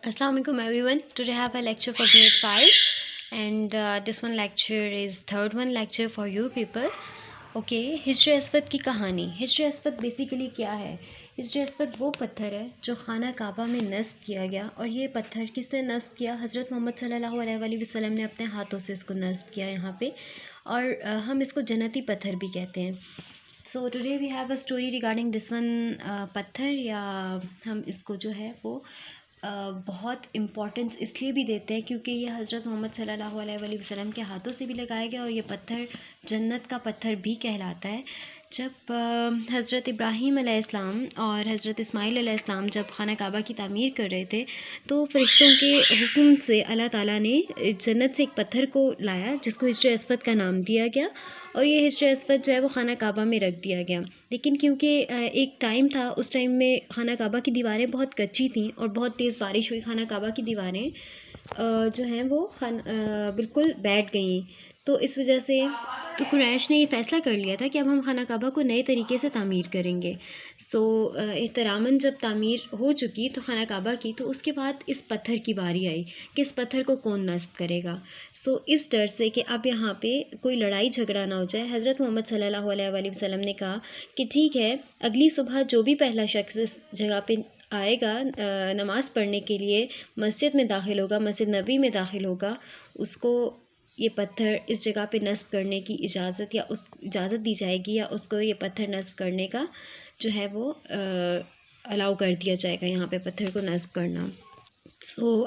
Assalamualaikum everyone. Today I have a lecture for grade 5 and this one lecture is third one lecture for you people. Okay हिजर अस्वद की कहानी। हिजर Aswad basically क्या है? हिजर Aswad वो पत्थर है जो खाना काबा में नस्ब किया गया, और ये पत्थर किसने नस्ब किया? हज़रत मोहम्मद सल्लल्लाहु अलैहि वसल्लम ने अपने हाथों से इसको नस्ब किया यहाँ पे, और हम इसको जन्नती पत्थर भी कहते हैं। So today we have a story regarding this one पत्थर, या हम इसको जो है वो बहुत इम्पोर्टेंस इसलिए भी देते हैं क्योंकि ये हज़रत मोहम्मद सल्लल्लाहु अलैहि वसल्लम के हाथों से भी लगाया गया, और ये पत्थर जन्नत का पत्थर भी कहलाता है। जब हज़रत इब्राहीम अलैहिस्सलाम और हज़रत इस्माईल अलैहिस्सलाम जब खाना काबा की तामीर कर रहे थे, तो फ़रिश्तों के हुक्म से अल्लाह ताला ने जन्नत से एक पत्थर को लाया जिसको हिजर अस्वद का नाम दिया गया, और ये हिजर अस्वद जो है वो खाना काबा में रख दिया गया। लेकिन क्योंकि एक टाइम था, उस टाइम में खाना काबा की दीवारें बहुत कच्ची थीं और बहुत तेज़ बारिश हुई, खाना काबा की दीवारें जो हैं वो बिल्कुल बैठ गईं। तो इस वजह से तो कुरैश ने ये फ़ैसला कर लिया था कि अब हम खाना काबा को नए तरीके से तामीर करेंगे। सो एहतरामन जब तामीर हो चुकी तो खाना काबा की, तो उसके बाद इस पत्थर की बारी आई कि इस पत्थर को कौन नस्ब करेगा। सो इस डर से कि अब यहाँ पे कोई लड़ाई झगड़ा ना हो जाए, हज़रत मोहम्मद सल्लल्लाहु अलैहि वसल्लम ने कहा कि ठीक है, अगली सुबह जो भी पहला शख्स इस जगह पे आएगा नमाज़ पढ़ने के लिए, मस्जिद में दाखिल होगा, मस्जिद नबी में दाखिल होगा, उसको ये पत्थर इस जगह पे नस्ब करने की इजाज़त या उस इजाज़त दी जाएगी, या उसको ये पत्थर नस्ब करने का जो है वो अलाउ कर दिया जाएगा यहाँ पे पत्थर को नस्ब करना।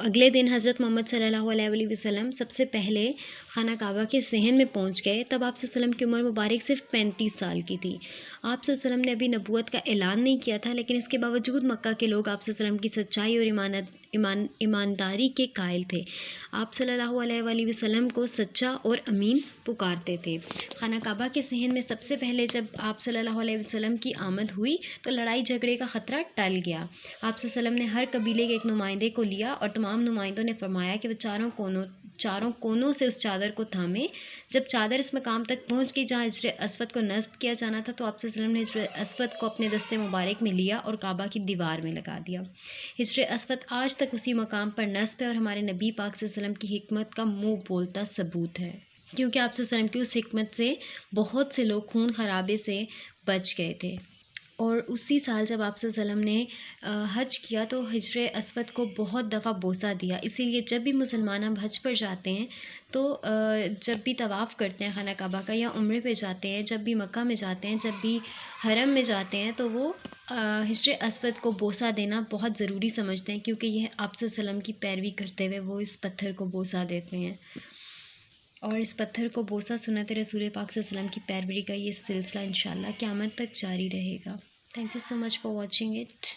अगले दिन हज़रत मोहम्मद सल्लल्लाहु अलैहि वसल्लम सबसे पहले खाना काबा के सहन में पहुँच गए। तब आप सल्लम की उम्र मुबारक सिर्फ 35 साल की थी। आप सल्लम ने अभी नबूवत का ऐलान नहीं किया था, लेकिन इसके बावजूद मक्का के लोग आप सल्लम की सच्चाई और ईमानदारी के कायल थे। आप सल्लल्लाहु अलैहि वसल्लम को सच्चा और अमीन पुकारते थे। खाना काबा के सहन में सबसे पहले जब आप सल्लल्लाहु अलैहि वसल्लम की आमद हुई तो लड़ाई झगड़े का ख़तरा टल गया। आप सल्लम ने हर कबीले के एक नुमाइंदे को लिया और तमाम नुमाइंदों ने फरमाया कि वह चारों कोनों से उस चादर को थामे। जब चादर इस मकाम तक पहुंच गई जहां हिजर अस्वद को नस्ब किया जाना था, तो आप सल्लम ने हिजर अस्वद को अपने दस्ते मुबारक में लिया और काबा की दीवार में लगा दिया। हिजर अस्वद आज तक उसी मकाम पर नस्ब है और हमारे नबी पाक सल्लम की हिकमत का मुँह बोलता सबूत है, क्योंकि आप सल्लम की उस हिकमत से बहुत से लोग खून खराबे से बच गए थे। और उसी साल जब आप सल्लम ने हज किया तो हिजर अस्वद को बहुत दफ़ा बोसा दिया। इसीलिए जब भी मुसलमान हम हज पर जाते हैं, तो जब भी तवाफ़ करते हैं खाना काबा का, या उम्रे पे जाते हैं, जब भी मक्का में जाते हैं, जब भी हरम में जाते हैं, तो वो हिजर अस्वद को बोसा देना बहुत ज़रूरी समझते हैं, क्योंकि यह आप सल्लम की पैरवी करते हुए वो इस पत्थर को बोसा देते हैं। और इस पत्थर को बोसा सुन्नत रसूल पाक सल्लम की पैरवी का ये सिलसिला इंशाअल्लाह क़यामत तक जारी रहेगा। Thank you so much for watching it.